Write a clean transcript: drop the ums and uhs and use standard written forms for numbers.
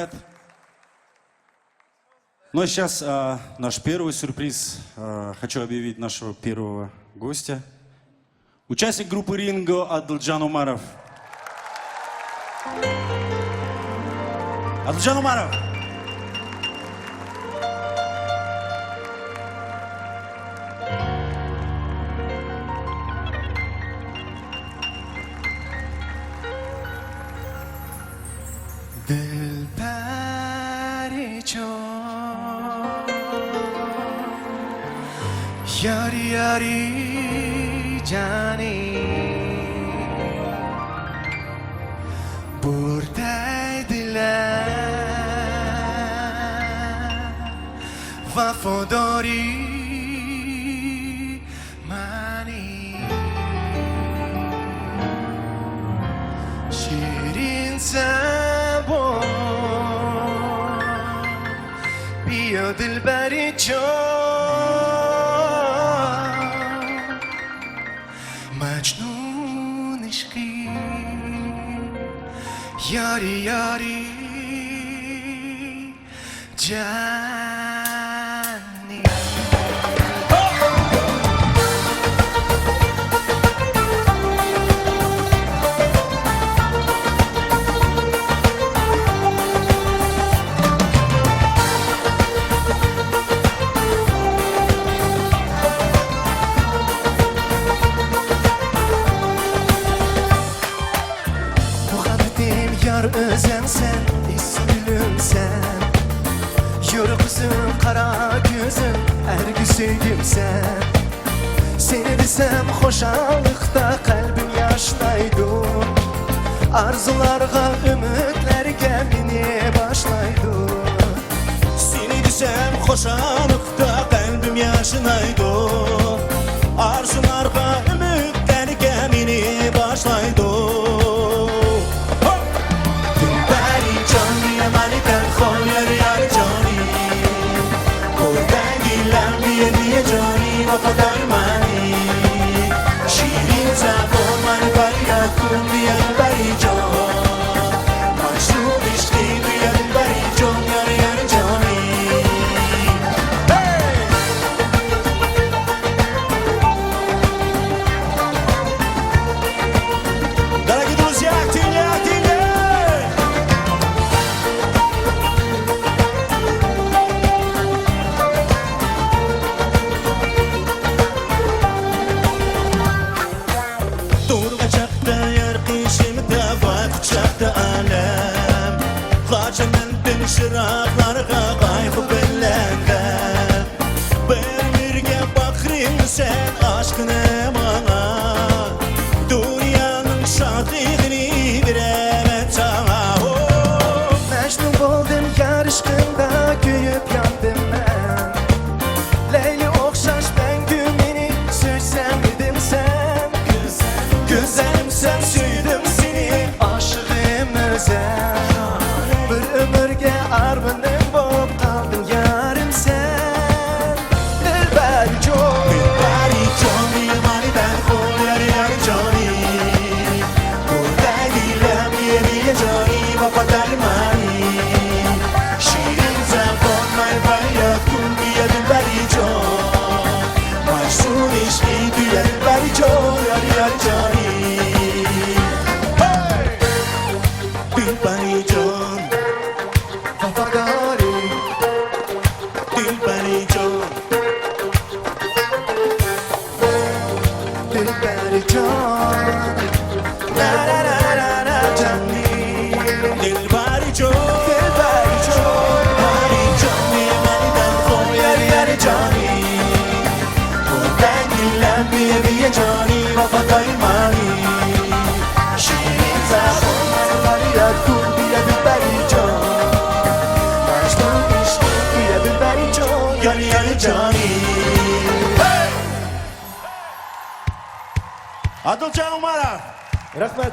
Рахмет. Ну а сейчас наш первый сюрприз. Хочу объявить нашего первого гостя. Участник группы Ринго Адылжан Умаров. Адылжан Умаров. Yari yari cani buradaydılar vafodori mani şirin sabon biyo dilberi çok مجنون عشقی یاری یاری جانی Yar özen sen, ismilüm sen Yürü kızım, kara gözüm, ergü sevdim sen Seni bilsem hoşalıkta kalbim yaşlaydı Arzularga, ümitlerge meni başlaydı Seni bilsem hoşalıkta kalbim yaşlaydı Arzularga, ümitlerge meni başlaydı وفدای منی شیرین زبان من باید کن بیاد بری جان مشروب عشقی بیاد بری جان یار یار جانی Дорогие друзья, активнее, активнее! Şıraqlarga qayxı belləndə Bermirge bakrin sen aşkını bana Dünyanın şadlığını veremem sana Mecnun oldum yar aşkında köyüp yandım ben Leyli okşaş ben gümini sürsem idim sen Güzelim sen süydüm seni aşığım özel Bir ömürge armınım bop kaldın yarım sen Dilberi çok Dilberi Johnny maniden kol yar yar Johnny Buradaydılar yediye Johnny vafadar mani Şirin zafon may bayat kun diye Dilberi John Maşun işki diye Dilberi John yar yar Johnny Dilberi John Vafadari Dilberi John Dilberi çok La la la la la Johnny Dilberi John Dilberi çok Mani Johnny maniden kol yar yar Johnny Buradan gelen bir Johnny vafadar mani Şirin zafon Fariyat kul diye Dilberi çok Mecnun işki diye Dilberi çok yar yar Johnny Адылжан Умаров. Rahmet